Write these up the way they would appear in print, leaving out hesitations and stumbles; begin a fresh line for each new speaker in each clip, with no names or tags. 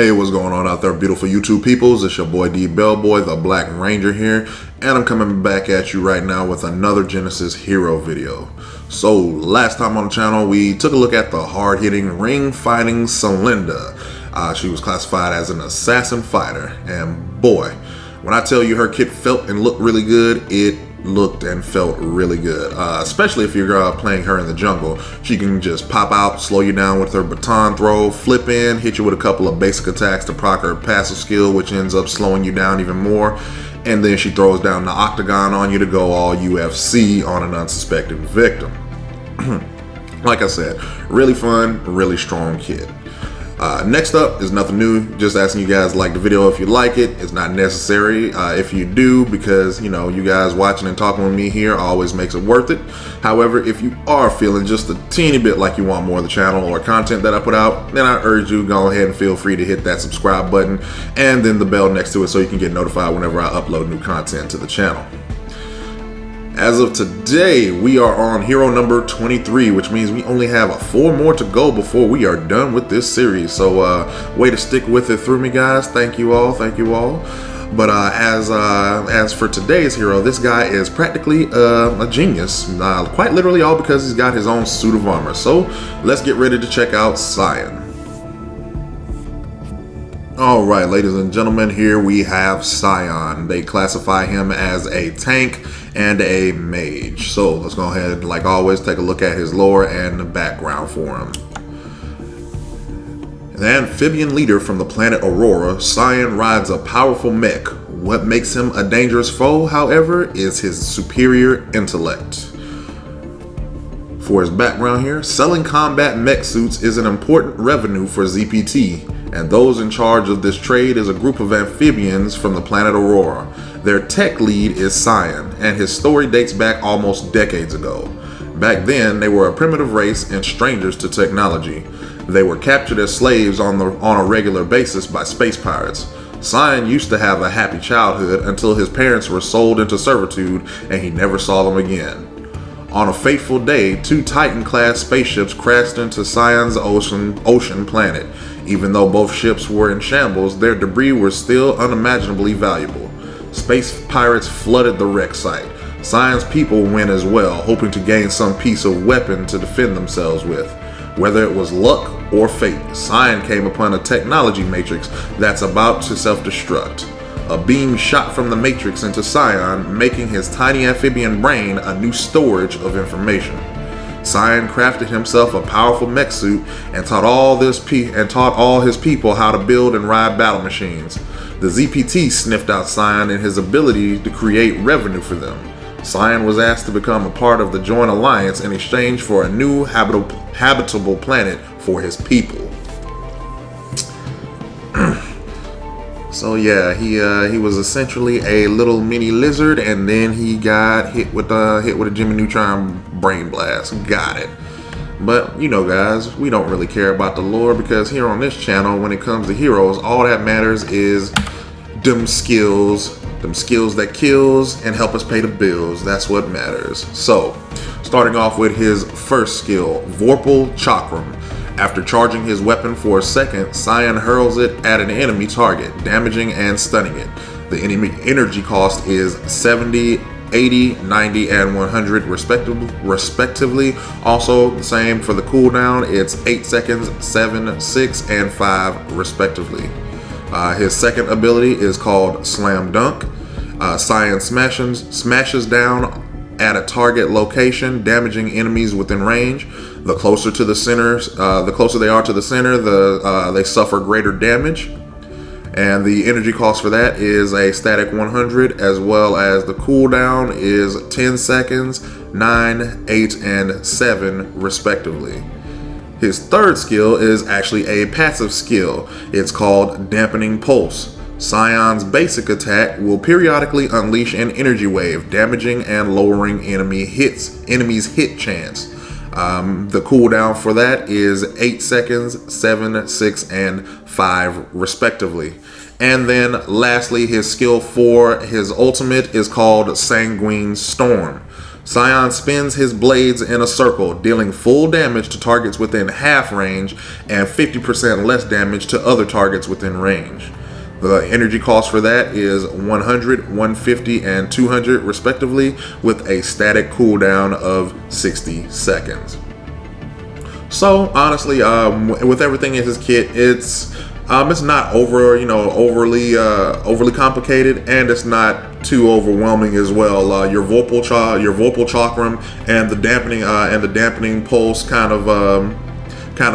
Hey, what's going on out there, beautiful YouTube peoples? It's your boy D Bellboy, the Black Ranger here, and I'm coming back at you right now with another Genesis Hero video. So, last time on the channel, we took a look at the hard-hitting, ring-fighting Celinda. She was classified as an assassin fighter, and boy, when I tell you her kit felt and looked really good, it looked and felt really good, especially if you're playing her in the jungle. She can just pop out, slow you down with her baton throw, flip in, hit you with a couple of basic attacks to proc her passive skill, which ends up slowing you down even more, and then she throws down the octagon on you to go all UFC on an unsuspecting victim. Like I said, really fun, really strong kit. Next up is nothing new, just asking you guys to like the video if you like it. It's not necessary if you do, because you know, you guys watching and talking with me here always makes it worth it. However, if you are feeling just a teeny bit like you want more of the channel or content that I put out, then I urge you go ahead and feel free to hit that subscribe button and then the bell next to it so you can get notified whenever I upload new content to the channel. As of today, we are on hero number 23, which means we only have 4 more to go before we are done with this series. So, way to stick with it through me, guys. Thank you all. Thank you all. But as for today's hero, this guy is practically a genius. Quite literally all because he's got his own suit of armor. So, let's get ready to check out Sion. Alright, ladies and gentlemen, here we have Sion. They classify him as a tank and a mage. So let's go ahead and, like always, take a look at his lore and the background for him. The amphibian leader from the planet Aurora, Sion rides a powerful mech. What makes him a dangerous foe, however, is his superior intellect. For his background here, selling combat mech suits is an important revenue for ZPT, and those in charge of this trade is a group of amphibians from the planet Aurora. Their tech lead is Sion, and his story dates back almost decades ago. Back then, they were a primitive race and strangers to technology. They were captured as slaves on a regular basis by space pirates. Sion used to have a happy childhood until his parents were sold into servitude and he never saw them again. On a fateful day, 2 Titan-class spaceships crashed into Sion's ocean planet. Even though both ships were in shambles, their debris was still unimaginably valuable. Space pirates flooded the wreck site. Sion's people went as well, hoping to gain some piece of weapon to defend themselves with. Whether it was luck or fate, Sion came upon a technology matrix that's about to self-destruct. A beam shot from the matrix into Sion, making his tiny amphibian brain a new storage of information. Sion crafted himself a powerful mech suit and taught all his people how to build and ride battle machines. The ZPT sniffed out Sion and his ability to create revenue for them. Sion was asked to become a part of the Joint Alliance in exchange for a new habitable planet for his people. So yeah, he was essentially a little mini lizard, and then he got hit with a Jimmy Neutron brain blast. Got it. But you know, guys, we don't really care about the lore, because here on this channel, when it comes to heroes, all that matters is them skills that kills and help us pay the bills. That's what matters. So, starting off with his first skill, Vorpal Chakram. After charging his weapon for a second, Sion hurls it at an enemy target, damaging and stunning it. The enemy energy cost is 70, 80, 90, and 100 respectively. Also the same for the cooldown. It's 8 seconds, 7, 6, and 5 respectively. His second ability is called Slam Dunk. Sion smashes down at a target location, damaging enemies within range. The closer to the center, the closer they are to the center, they suffer greater damage. And the energy cost for that is a static 100, as well as the cooldown is 10 seconds, 9, 8, and 7 respectively. His third skill is actually a passive skill. It's called Dampening Pulse. Sion's basic attack will periodically unleash an energy wave, damaging and lowering enemy's hit chance. The cooldown for that is 8 seconds, 7, 6, and 5 respectively. And then lastly, his skill for his ultimate is called Sanguine Storm. Sion spins his blades in a circle, dealing full damage to targets within half range and 50% less damage to other targets within range. The energy cost for that is 100, 150, and 200 respectively, with a static cooldown of 60 seconds. So honestly, with everything in his kit, it's not overly complicated, and it's not too overwhelming as well. Your Vorpal Chakram and the dampening pulse kind of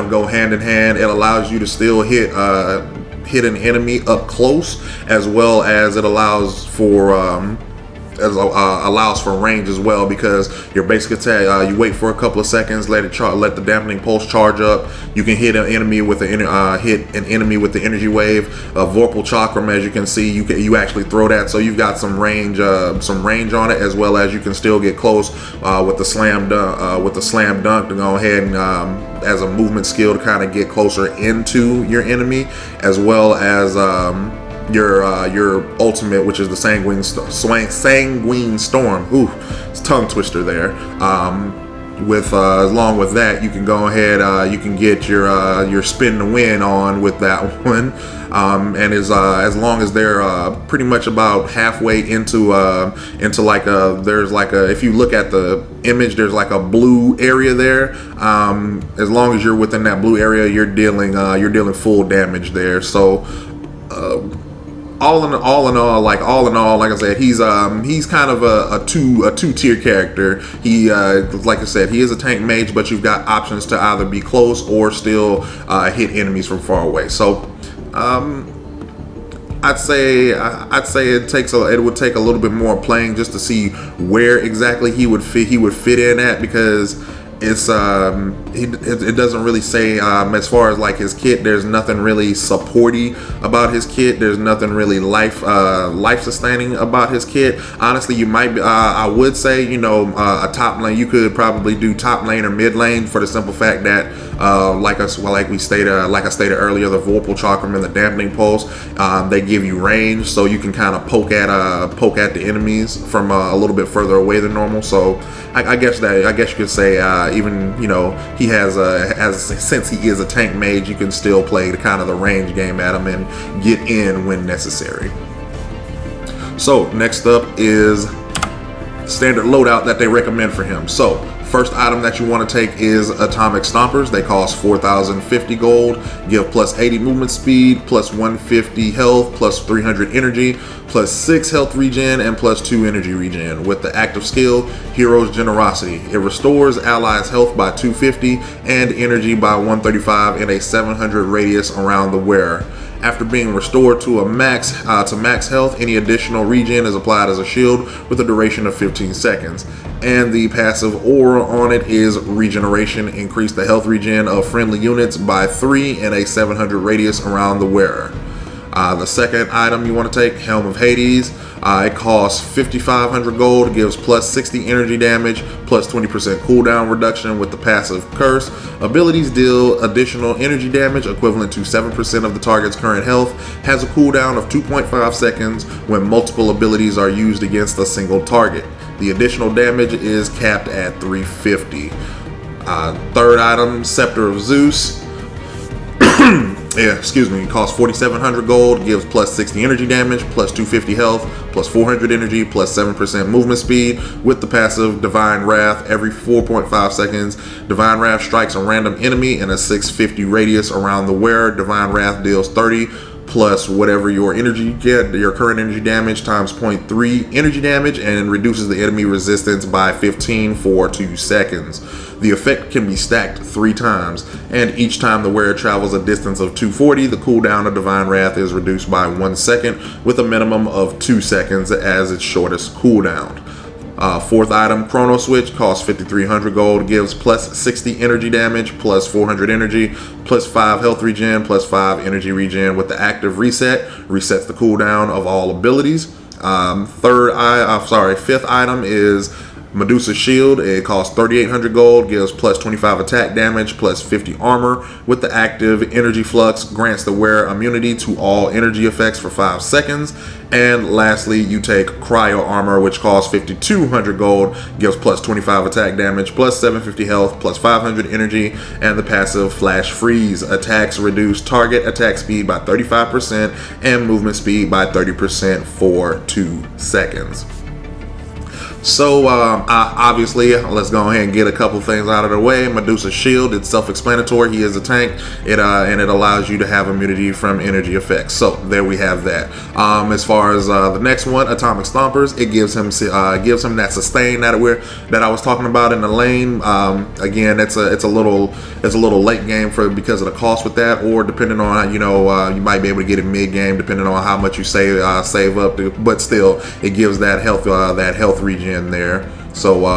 go hand in hand. It allows you to still hit an enemy up close, as well as it allows for range as well, because your basic attack, you wait for a couple of seconds, let the dampening pulse charge up. You can hit an enemy with the energy wave. Vorpal Chakram, as you can see, you actually throw that, so you've got some range on it, as well as you can still get close with the slam dunk to go ahead and as a movement skill to kind of get closer into your enemy, as well as your ultimate, which is the Sanguine Storm. Ooh, it's a tongue twister there. Along with that, you can go ahead, you can get your spin to win on with that one, and as long as they're pretty much about halfway into if you look at the image, there's like a blue area there. As long as you're within that blue area, you're dealing full damage there. So all in all, like I said, he's kind of a two-tier character. He like I said, he is a tank mage, but you've got options to either be close or still hit enemies from far away. So I'd say it would take a little bit more playing just to see where exactly he would fit in at, because it's it doesn't really say as far as like his kit. There's nothing really supporty about his kit. There's nothing really life sustaining about his kit. Honestly, you might I would say, a top lane, you could probably do top lane or mid lane, for the simple fact that like I stated earlier, the Vorpal Chakram and the dampening pulse, they give you range, so you can kind of poke at the enemies from a little bit further away than normal. So I guess you could say even he has since he is a tank mage, you can still play the kind of the range game at him and get in when necessary. So next up is standard loadout that they recommend for him. So first item that you want to take is Atomic Stompers. They cost 4,050 gold, give plus 80 movement speed, plus 150 health, plus 300 energy, plus 6 health regen, and plus 2 energy regen. With the active skill, Hero's Generosity. It restores allies' health by 250 and energy by 135 in a 700 radius around the wearer. After being restored to max health, any additional regen is applied as a shield with a duration of 15 seconds. And the passive aura on it is Regeneration. Increase the health regen of friendly units by 3 in a 700 radius around the wearer. The second item you want to take, Helm of Hades. It costs 5,500 gold, gives plus 60 energy damage, plus 20% cooldown reduction with the passive Curse. Abilities deal additional energy damage equivalent to 7% of the target's current health. Has a cooldown of 2.5 seconds when multiple abilities are used against a single target. The additional damage is capped at 350. Third item, Scepter of Zeus. It costs 4,700 gold, gives plus 60 energy damage, plus 250 health, plus 400 energy, plus 7% movement speed. With the passive Divine Wrath, every 4.5 seconds, Divine Wrath strikes a random enemy in a 650 radius around the wearer. Divine Wrath deals 30 plus whatever your current energy damage times 0.3 energy damage, and reduces the enemy resistance by 15 for 2 seconds. The effect can be stacked 3 times, and each time the wearer travels a distance of 240, the cooldown of Divine Wrath is reduced by 1 second, with a minimum of 2 seconds as its shortest cooldown. Fourth item, Chrono Switch, costs 5,300 gold, gives plus 60 energy damage, plus 400 energy, plus 5 health regen, plus 5 energy regen. With the active reset, resets the cooldown of all abilities. Fifth item is Medusa Shield, it costs 3,800 gold, gives plus 25 attack damage, plus 50 armor. With the active, Energy Flux grants the wearer immunity to all energy effects for 5 seconds. And lastly, you take Cryo Armor, which costs 5,200 gold, gives plus 25 attack damage, plus 750 health, plus 500 energy, and the passive Flash Freeze. Attacks reduce target attack speed by 35% and movement speed by 30% for 2 seconds. So obviously, let's go ahead and get a couple things out of the way. Medusa Shield, it's self-explanatory. He is a tank, and it allows you to have immunity from energy effects. So there we have that. As far as the next one, Atomic Stompers, it gives him that sustain that I was talking about in the lane. Again, it's a little late game because of the cost with that, or depending on you might be able to get it mid game depending on how much you save up. But still, it gives that health regen there. So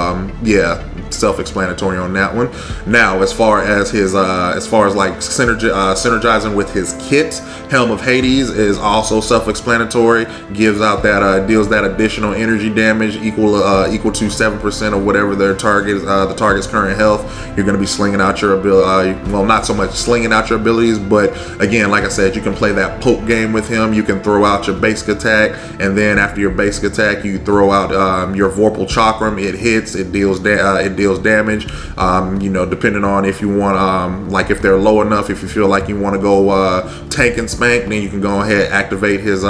yeah, self-explanatory on that one. Now, as far as like synergizing with his kit, Helm of Hades is also self-explanatory. Deals that additional energy damage equal to 7% of whatever their the target's current health. You're going to be slinging out your ability. Well, not so much slinging out your abilities, but again, like I said, you can play that poke game with him. You can throw out your basic attack, and then after your basic attack, you throw out your Vorpal Chakram. It hits. It deals damage. Depending on if you want, like if they're low enough, if you feel like you want to go tank and spank, then you can go ahead activate his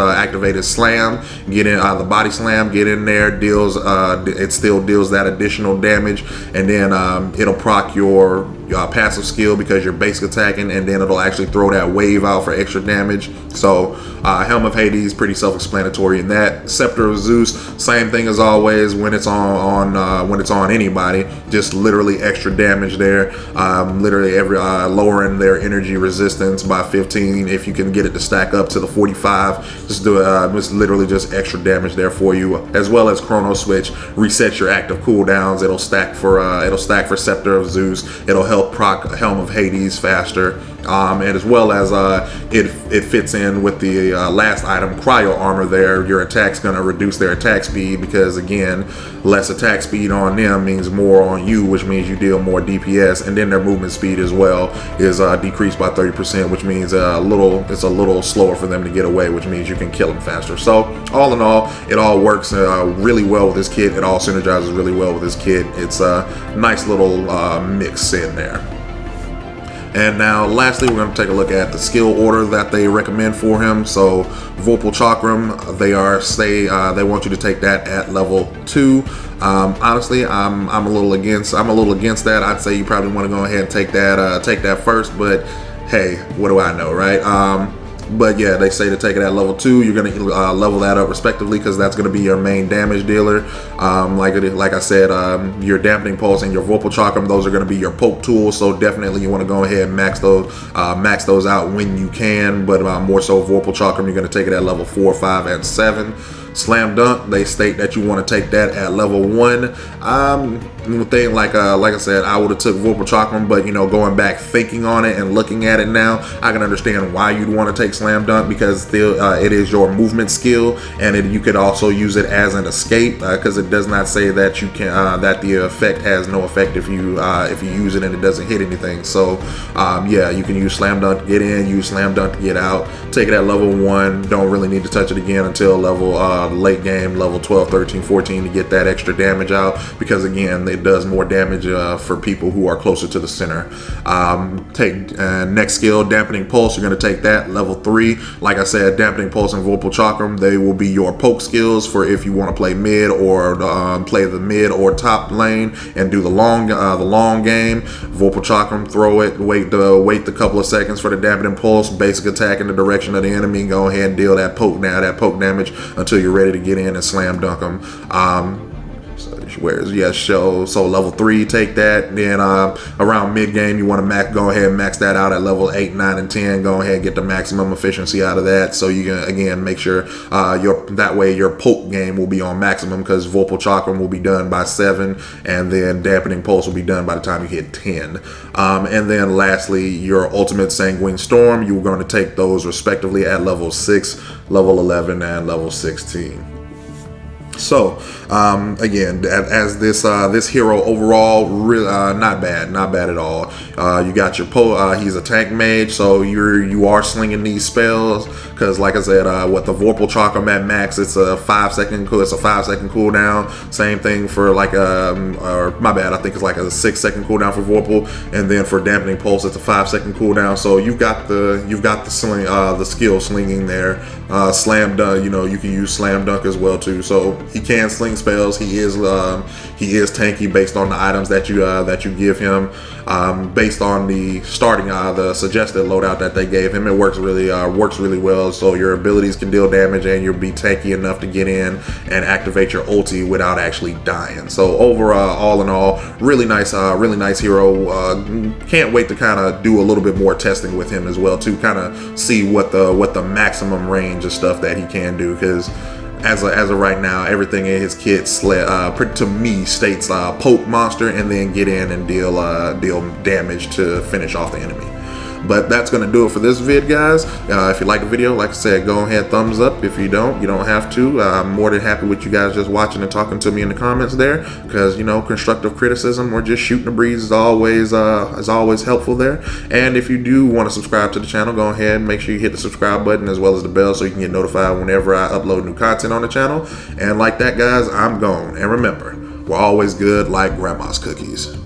slam. Get in the body slam. Get in there. It still deals that additional damage, and then it'll proc your passive skill because you're basic attacking, and then it'll actually throw that wave out for extra damage. So Helm of Hades, pretty self-explanatory in that. Scepter of Zeus, same thing as always. When it's on anybody, just literally extra damage there. Literally lowering their energy resistance by 15. If you can get it to stack up to the 45, just do it. It's literally just extra damage there for you. As well as Chrono Switch resets your active cooldowns. It'll stack for Scepter of Zeus. It'll help proc Helm of Hades faster. And as well as it fits in with the last item, Cryo Armor there. Your attack's going to reduce their attack speed because, again, less attack speed on them means more on you, which means you deal more DPS. And then their movement speed as well is decreased by 30%, which means it's a little slower for them to get away, which means you can kill them faster. So all in all, it all works really well with this kit. It all synergizes really well with this kit. It's a nice little mix in there. And now, lastly, we're going to take a look at the skill order that they recommend for him. So, Vorpal Chakram, they want you to take that at level 2. Honestly, I'm a little against that. I'd say you probably want to go ahead and take that first. But hey, what do I know, right? But yeah, they say to take it at level 2. You're going to level that up respectively because that's going to be your main damage dealer. Like I said, your Dampening Pulse and your Vorpal Chakram, those are going to be your poke tools. So definitely you want to go ahead and max those out when you can. But more so Vorpal Chakram, you're going to take it at level 4, 5, and 7. Slam Dunk, they state that you want to take that at level 1. Like I said, I would have took Vorpal Chakram, but going back thinking on it and looking at it now, I can understand why you'd want to take Slam Dunk because still it is your movement skill, and you could also use it as an escape because it does not say that you can that the effect has no effect if you use it and it doesn't hit anything. So yeah, you can use Slam Dunk to get in, use Slam Dunk to get out. Take it at level 1. Don't really need to touch it again until late game, level 12, 13, 14 to get that extra damage out because again, it does more damage for people who are closer to the center. Next skill, Dampening Pulse, you're going to take that level 3. Like I said, Dampening Pulse and Vorpal Chakram, they will be your poke skills for if you want to play mid or play the mid or top lane and do the long game. Vorpal Chakram, throw it, wait the couple of seconds for the Dampening Pulse, basic attack in the direction of the enemy, go ahead and deal that poke damage until you're ready to get in and slam dunk them. So level 3, take that. Then around mid game, you want to go ahead and max that out at level 8, 9, and 10. Go ahead and get the maximum efficiency out of that. So you can again make sure that way your poke game will be on maximum because Vorpal Chakram will be done by 7, and then Dampening Pulse will be done by the time you hit 10. And then lastly, your Ultimate Sanguine Storm. You're going to take those respectively at level 6, level 11, and level 16. So again, as this hero overall, really not bad at all. You got your he's a tank mage, so you are slinging these spells because, like I said, what the Vorpal Chakram at max, it's a 5-second cooldown. Same thing for like or my bad, I think it's like a 6-second cooldown for Vorpal, and then for Dampening Pulse, it's a 5-second cooldown. So you've got the sling, the skill slinging there. Slam dunk, you can use slam dunk as well too. So he can sling spells. He is tanky based on the items that you give him. Based on the the suggested loadout that they gave him, it works really well. So your abilities can deal damage, and you'll be tanky enough to get in and activate your ulti without actually dying. So overall, all in all, really nice hero. Can't wait to kind of do a little bit more testing with him as well to kind of see what the maximum range of stuff that he can do, because as of right now, everything in his kit to me states poke monster and then get in and deal damage to finish off the enemy. But that's going to do it for this vid, guys. If you like the video, like I said, go ahead, thumbs up. If you don't, you don't have to. I'm more than happy with you guys just watching and talking to me in the comments there, because constructive criticism or just shooting the breeze is always helpful there. And if you do want to subscribe to the channel, go ahead and make sure you hit the subscribe button as well as the bell so you can get notified whenever I upload new content on the channel. And like that, guys, I'm gone. And remember, we're always good like grandma's cookies.